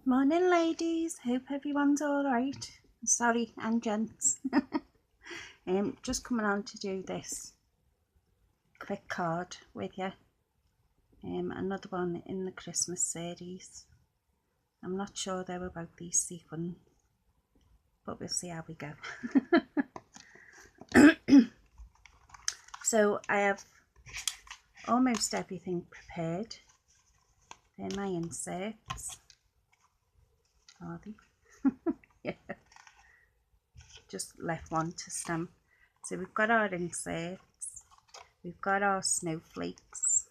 Morning ladies, hope everyone's alright. Sorry, and gents. Just coming on to do this quick card with you. Another one in the Christmas series. I'm not sure though about these sequins, but we'll see how we go. So I have almost everything prepared. They're my inserts. Are they? Yeah. Just left one to stamp. So we've got our inserts, we've got our snowflakes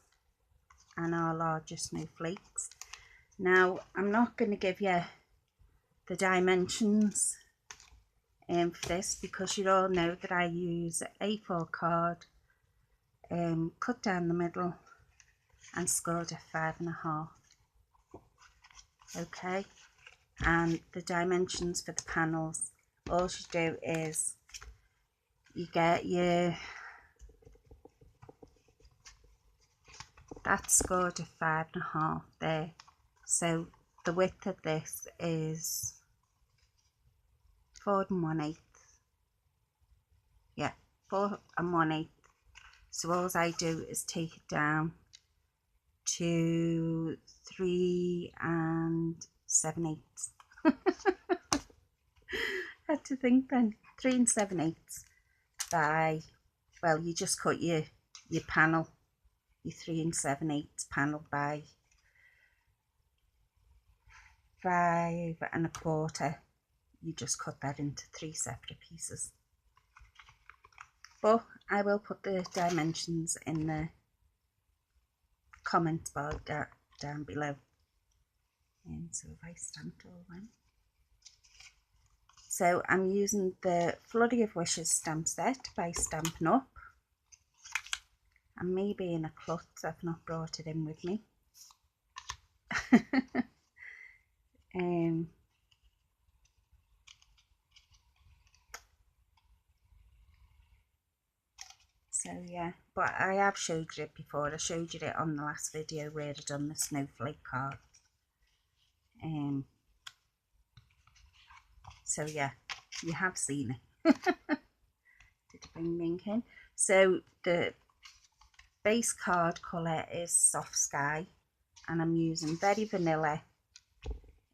and our larger snowflakes. Now I'm not going to give you the dimensions for this because you all know that I use A4 card, cut down the middle and scored at 5.5. Okay, and the dimensions for the panels, all you do is you get your, that's scored at 5.5 there. So the width of this is 4 1/8. Yeah, 4 1/8. So all I do is take it down to 3 7/8. Had to think then. 3 7/8 by, well, you just cut your panel, your 3 7/8 panel by 5 1/4. You just cut that into 3 separate pieces. But I will put the dimensions in the comments bar down below. And so if I stamped all one. So I'm using the Flurry of Wishes stamp set by Stampin' Up. And maybe in a klutz, I've not brought it in with me. So yeah, but I have showed you it before. I showed you it on the last video where I'd done the snowflake card. So yeah, you have seen it. Did I bring the ink in? So the base card colour is Soft Sky, and I'm using Very Vanilla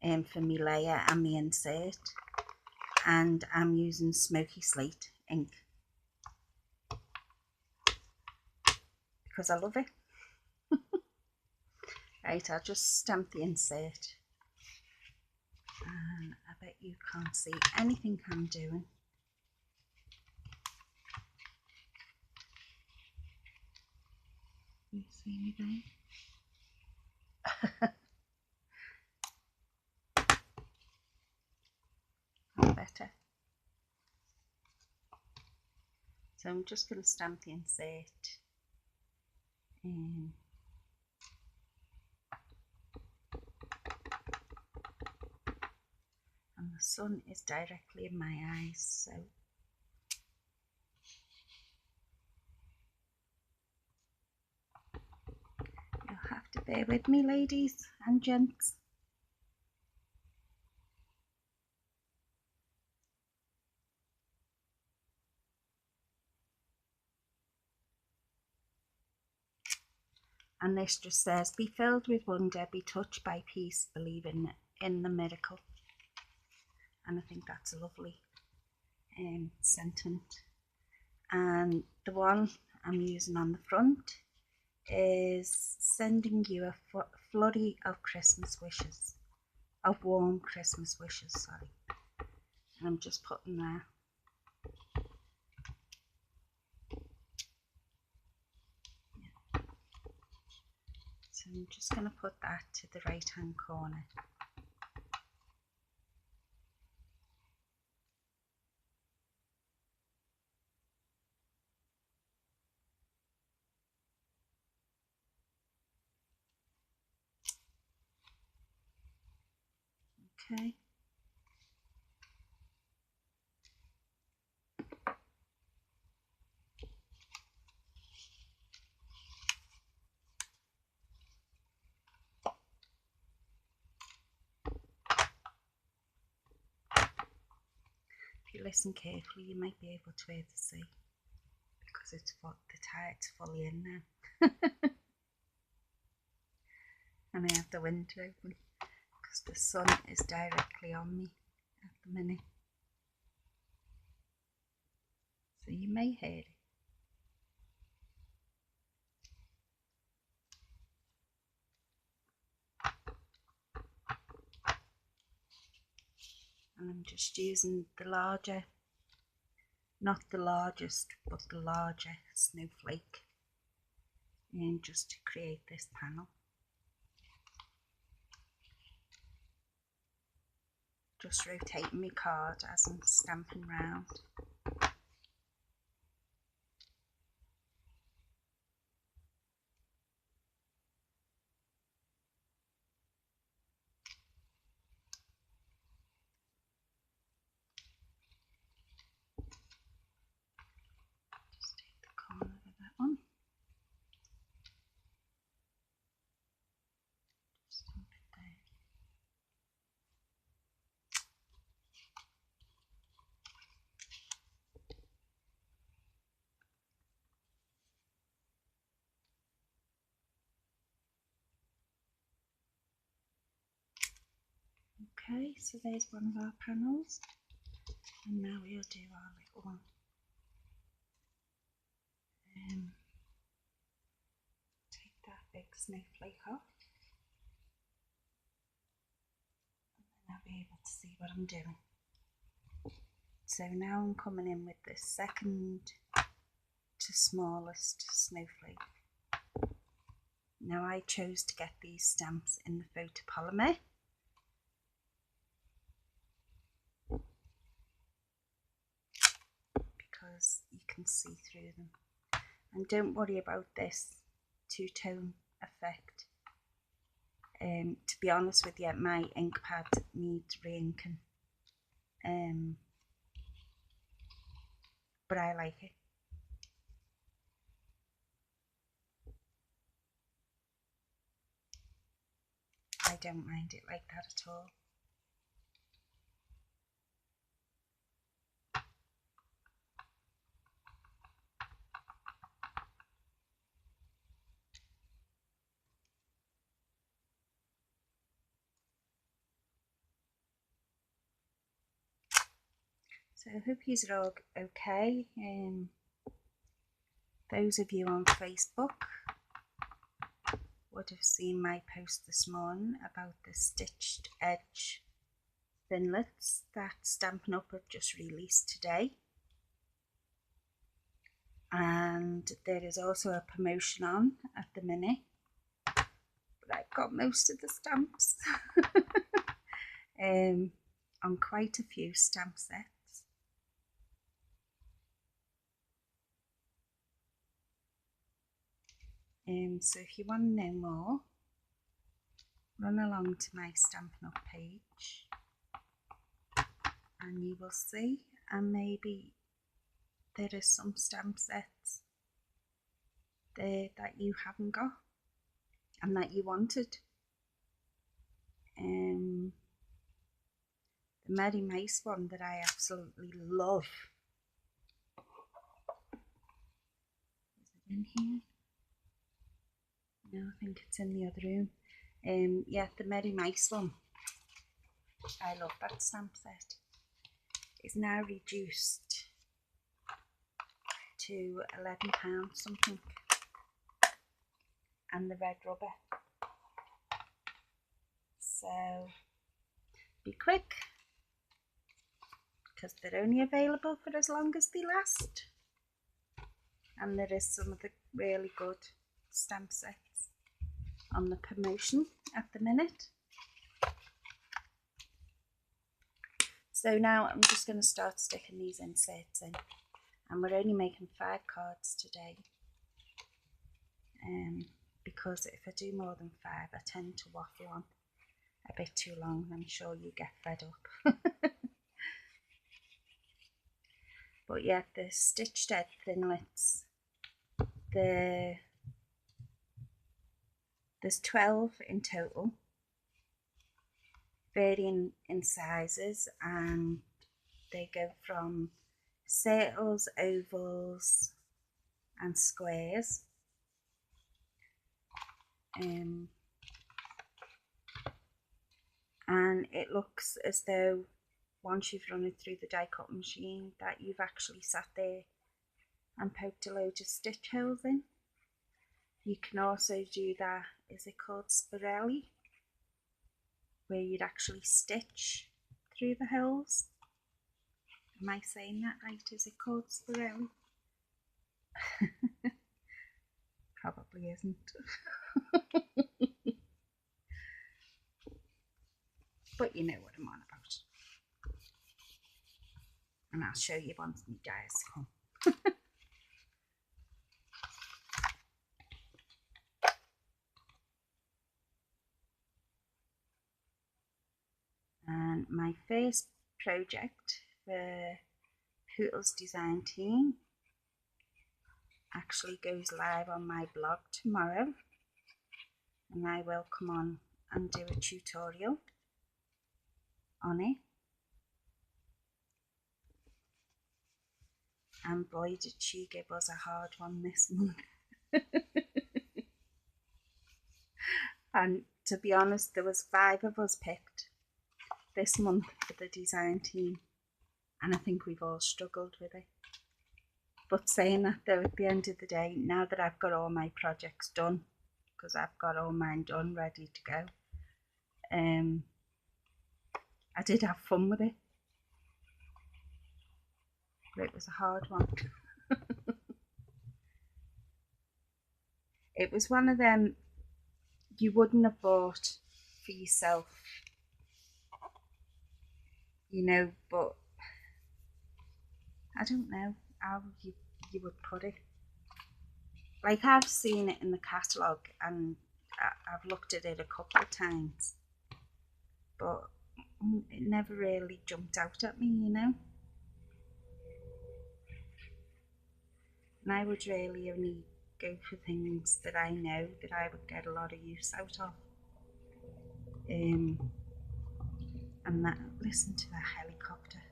for my layer and my insert, and I'm using Smoky Slate ink because I love it. Right, I'll just stamp the insert, and I bet you can't see anything I'm doing. You see me there? That's better. So I'm just going to stamp the insert. And the sun is directly in my eyes, so you'll have to bear with me, ladies and gents. And this just says, be filled with wonder, be touched by peace, believe in the miracle. And I think that's a lovely sentiment. And the one I'm using on the front is sending you a flurry of Christmas wishes, of warm Christmas wishes, sorry. And I'm just putting that. So I'm just going to put that to the right hand corner. Okay. you listen carefully, you might be able to hear the sea because it's the tide's fully in now. And I have the window open because the sun is directly on me at the minute. So you may hear it. And I'm just using the larger, not the largest, but the larger snowflake, and just to create this panel. Just rotating my card as I'm stamping round. Just take the corner of that one. Just stamp it there. Okay, so there's one of our panels, and now we'll do our little one. Take that big snowflake off, and then I'll be able to see what I'm doing. So now I'm coming in with the second to smallest snowflake. Now I chose to get these stamps in the photopolymer. Because you can see through them. And don't worry about this two-tone effect. To be honest with you, my ink pad needs re-inking. But I like it. I don't mind it like that at all. So I hope you're all okay. Those of you on Facebook would have seen my post this morning about the stitched edge thinlits that Stampin' Up! Have just released today. And there is also a promotion on at the minute, but I've got most of the stamps on quite a few stamp sets. So if you want to know more, run along to my Stampin' Up! Page and you will see, and maybe there are some stamp sets there that you haven't got and that you wanted. The Merry Mice one that I absolutely love. Is it in here? No, I think it's in the other room. Yeah, the Merry Mice one. I love that stamp set. It's now reduced to £11 something. And the red rubber. So be quick, because they're only available for as long as they last. And there is some of the really good stamp sets on the promotion at the minute. So now I'm just going to start sticking these inserts in, and we're only making 5 cards today, because if I do more than 5 I tend to waffle on a bit too long. I'm sure you get fed up. But yeah, the stitched edge thinlits, there's 12 in total, varying in sizes and they go from circles, ovals and squares. And it looks as though once you've run it through the die cut machine that you've actually sat there and poked a load of stitch holes in. You can also do that, is it called spirelli, where you'd actually stitch through the holes. Am I saying that right? Is it called spirelli? Probably isn't. But you know what I'm on about. And I'll show you once my dies come. And my first project for Poodle's design team actually goes live on my blog tomorrow, and I will come on and do a tutorial on it. And boy did she give us a hard one this month. And to be honest, there was 5 of us picked this month for the design team, and I think we've all struggled with it. But saying that though, at the end of the day, now that I've got all my projects done, because I've got all mine done, ready to go, I did have fun with it. But it was a hard one. It was one of them you wouldn't have bought for yourself, you know, but I don't know how you would put it. Like, I've seen it in the catalogue and I've looked at it a couple of times, but it never really jumped out at me, you know. And I would really only go for things that I know that I would get a lot of use out of. And that, listen to that helicopter.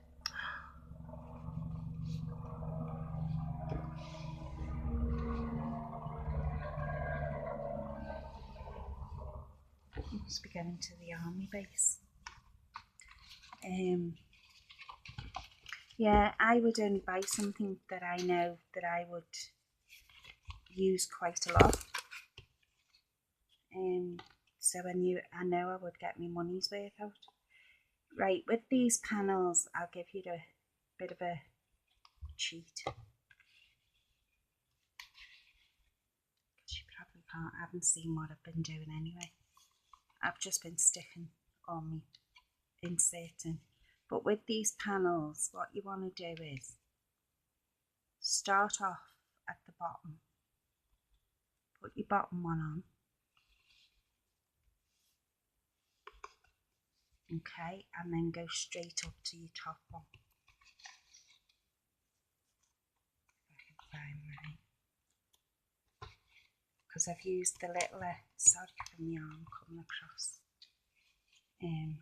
It must be getting to the army base. Yeah, I would only buy something that I know that I would use quite a lot. So I know I would get my money's worth out. Right, with these panels, I'll give you a bit of a cheat. You probably haven't seen what I've been doing anyway. I've just been sticking on me, inserting. But with these panels, what you want to do is start off at the bottom, put your bottom one on, okay, and then go straight up to your top one. If I can find right, because I've used the little, sorry for my arm coming across. There's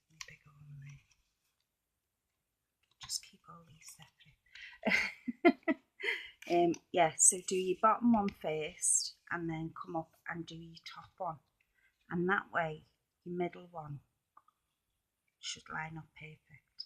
my big arm there. Just keep all these separate. Yeah, so do your bottom one first and then come up and do your top one, and that way your middle one should line up perfect.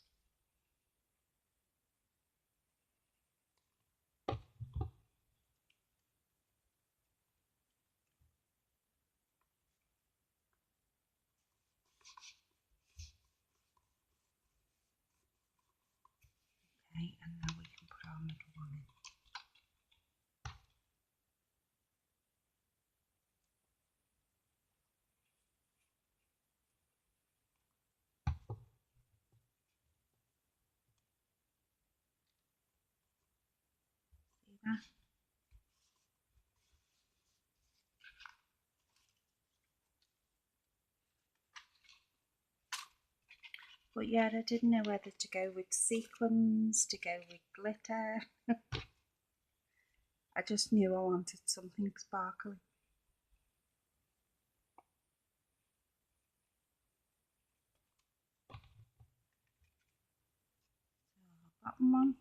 Okay, and now we can put our middle one in. See that? But yeah, I didn't know whether to go with sequins, to go with glitter. I just knew I wanted something sparkly. bottom one.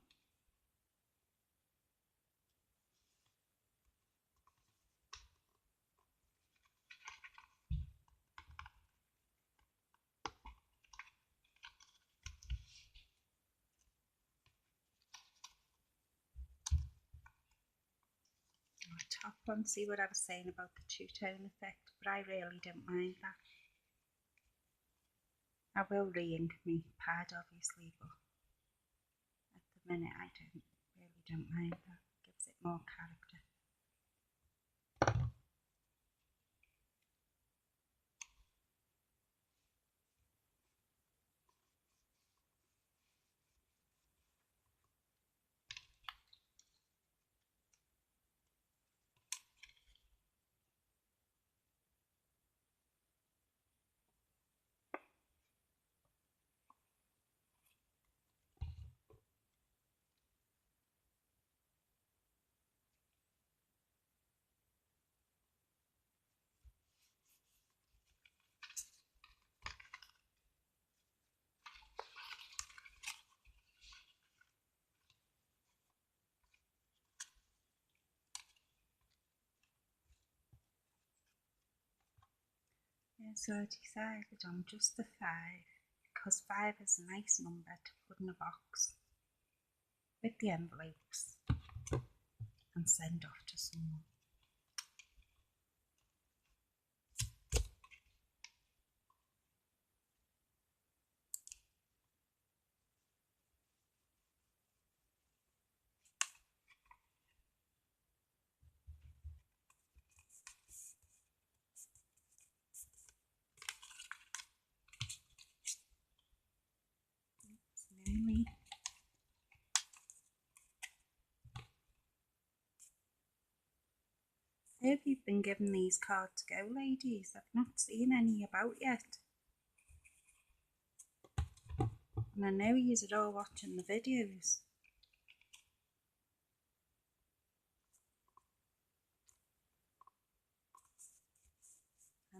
Top one, see what I was saying about the two-tone effect, but I really don't mind that. I will re-ink my pad obviously, but at the minute I really don't mind that. Gives it more character. Yeah, so I decided on just the 5 because 5 is a nice number to put in a box with the envelopes and send off to someone. Nearly. I hope you've been given these cards to go, ladies. I've not seen any about yet. And I know you're all watching the videos.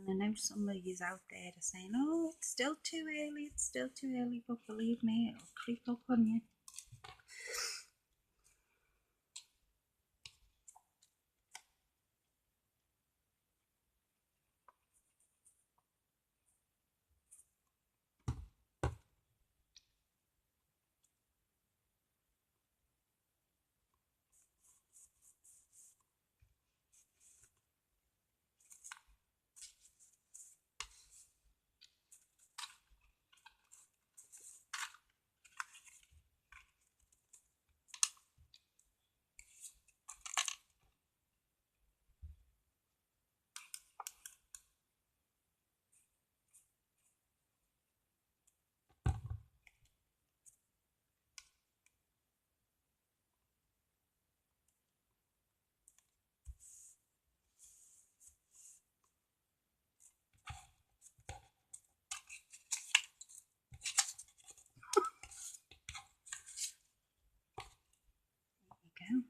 And I know some of you out there are saying, oh, it's still too early, but believe me, it'll creep up on you. Go.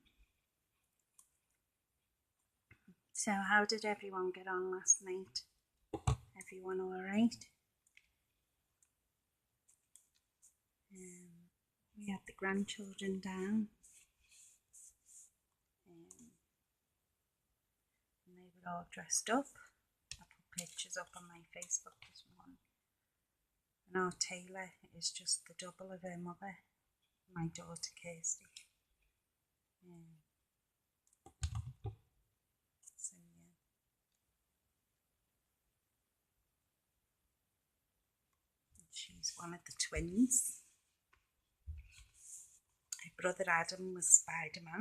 So how did everyone get on last night? Everyone all right? We had the grandchildren down, and they were all dressed up. I put pictures up on my Facebook this morning. And our Taylor is just the double of her mother, my daughter Kirsty. So yeah. She's one of the twins. My brother Adam was Spider-Man.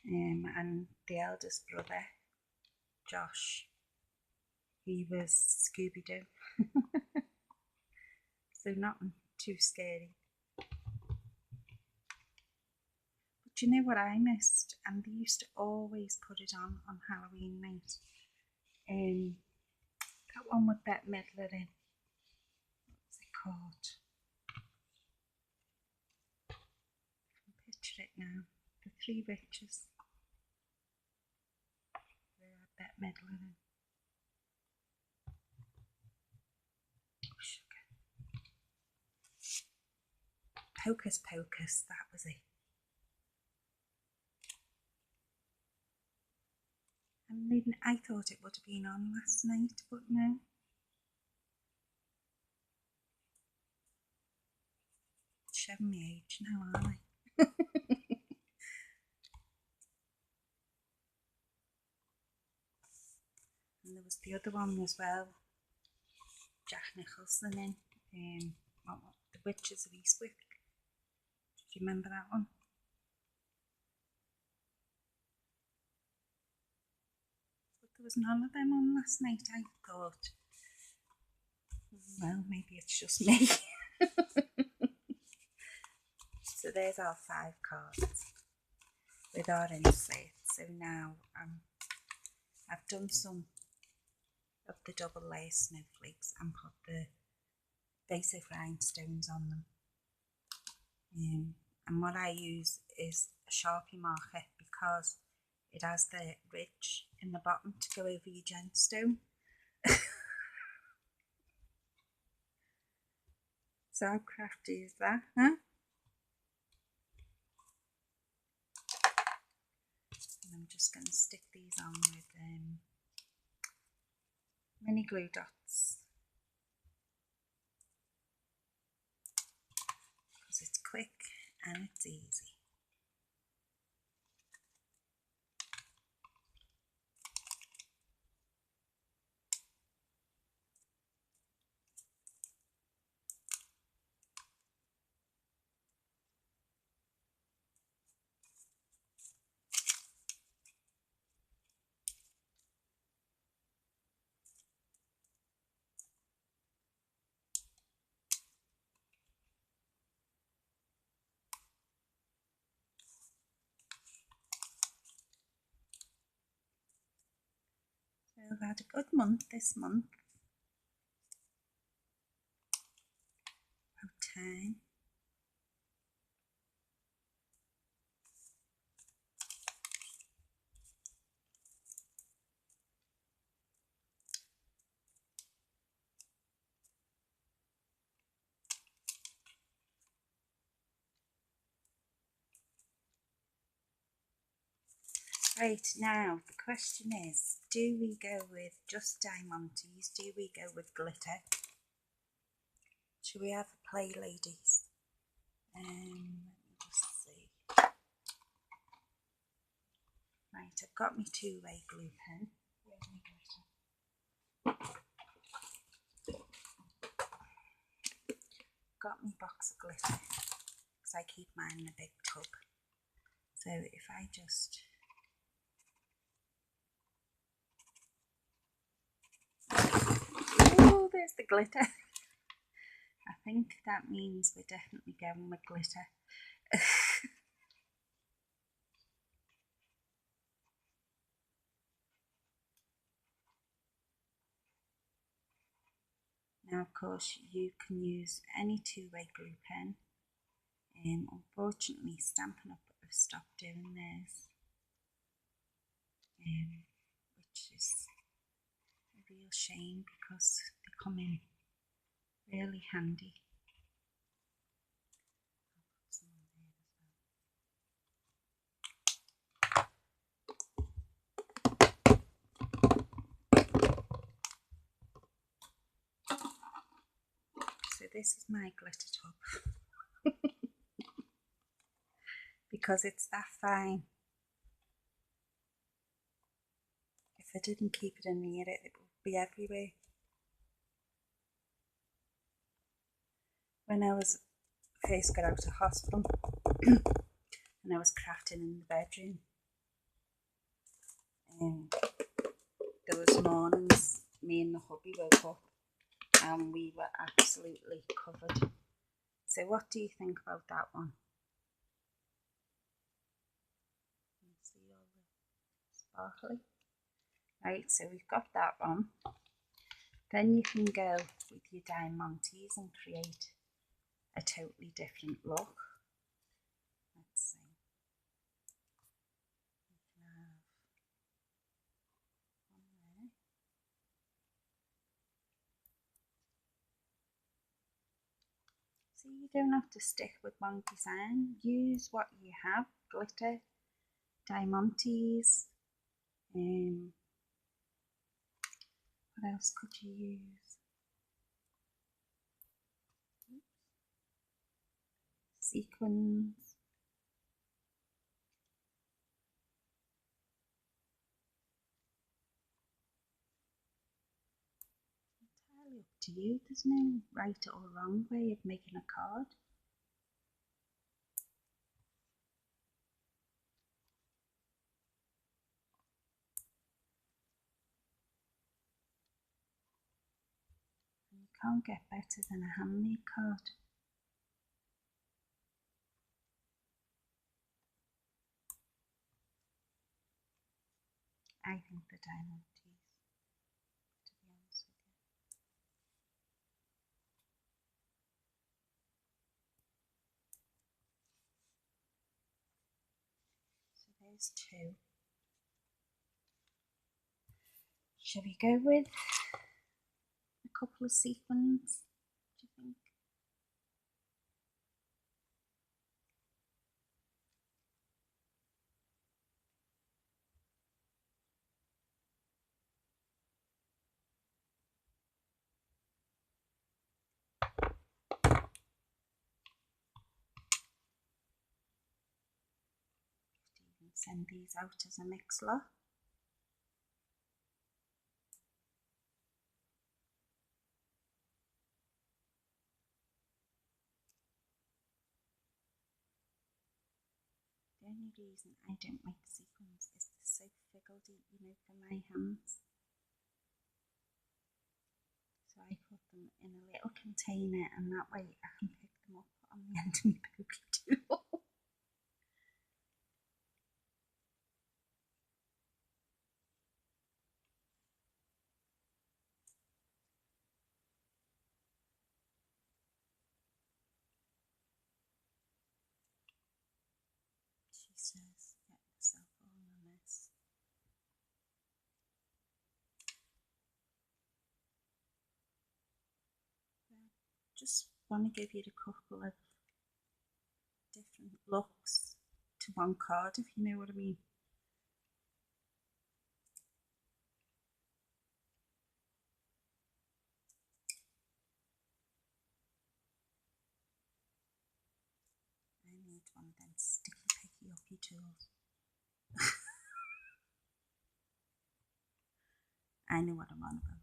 And the eldest brother, Josh, he was Scooby-Doo. So nothing too scary. But you know what I missed? And they used to always put it on Halloween night. That one with that medlar in. What's it called? I can picture it now. The Three Witches. They had that medlar in. Oh, sugar. Pocus Pocus, that was it. I thought it would have been on last night, but no. Showing me age now, aren't I? And there was the other one as well, Jack Nicholson in The Witches of Eastwick. Do you remember that one? But there was none of them on last night, I thought. Well, maybe it's just me. So there's our 5 cards with our insert. So now I've done some of the double layer snowflakes and put the basic rhinestones on them. And what I use is a Sharpie marker because it has the ridge in the bottom to go over your gemstone. So how crafty is that, huh? And I'm just going to stick these on with mini glue dots because it's quick and it's easy. So I've had a good month this month. About 10. Right, now the question is, do we go with just diamantes? Do we go with glitter? Should we have a play, ladies? Let me just see. Right, I've got my 2-way glue pen. Where's my glitter? Got my box of glitter because I keep mine in a big tub. So if I just oh, there's the glitter. I think that means we're definitely going with glitter. Now, of course, you can use any 2-way glue pen. Unfortunately, Stampin' Up! Have stopped doing theirs, which is a real shame because they come in really handy. So this is my glitter tub because it's that fine. If I didn't keep it in here, it would be everywhere. When I was first got out of hospital and I was crafting in the bedroom, there was mornings me and the hubby woke up and we were absolutely covered. So what do you think about that one? You can see all the sparkly. Right, so we've got that one. Then you can go with your diamantes and create a totally different look. Let's see. We can have one there. So you don't have to stick with one design. Use what you have. Glitter, diamantes. What else could you use? Sequins. Entirely up to you. There's no right or wrong way of making a card. You can't get better than a handmade card. I think the diamantes, to be honest with you. So there's two. Shall we go with a couple of sequins, do you think? Even send these out as a mix lot. The only reason I don't like sequins is they're so figgledy, you know, for my hands. So I put them in a little container, and that way I can pick them up on the end of my pokey tool. She says, get yourself all on this. Just want to give you a couple of different looks to one card, if you know what I mean. I need one of them sticky picky uppy tools. I know what I'm on about.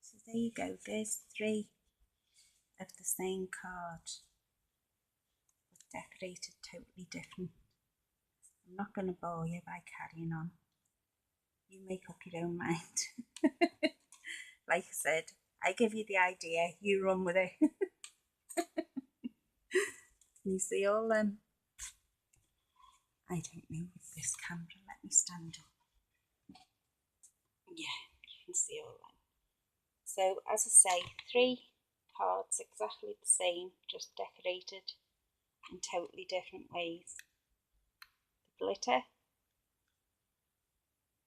So there you go, there's 3 of the same card, but decorated totally different. I'm not going to bore you by carrying on. You make up your own mind. Like I said, I give you the idea, you run with it. You see all them? I don't know with this camera, let me stand up. Yeah, you can see all them. So as I say, 3 cards exactly the same, just decorated in totally different ways. The glitter,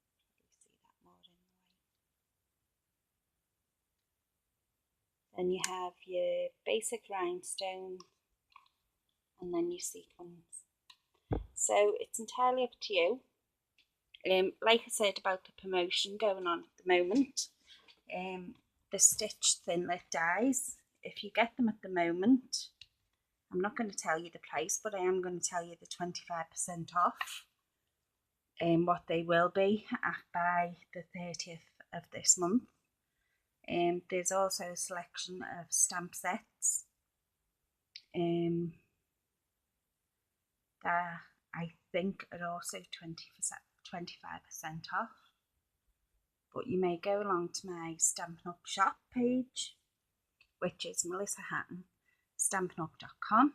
probably see that more in the light. Then you have your basic rhinestone, and then your sequins. So it's entirely up to you. Like I said about the promotion going on at the moment, the stitch thinlit dies. If you get them at the moment, I'm not going to tell you the price, but I am going to tell you the 25% off. What they will be by the 30th of this month. There's also a selection of stamp sets that I think are also 25% off. But you may go along to my Stampin' Up shop page, which is Melissa Hatton, stampinup.com,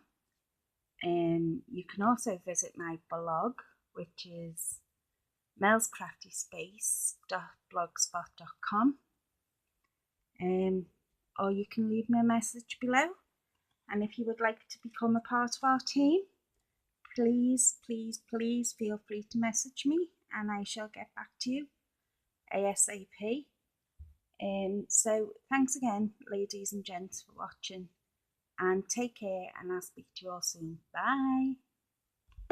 You can also visit my blog, which is melscraftyspace.blogspot.com, or you can leave me a message below. And if you would like to become a part of our team, please, please, please feel free to message me and I shall get back to you ASAP. So thanks again, ladies and gents, for watching, and take care, and I'll speak to you all soon. Bye.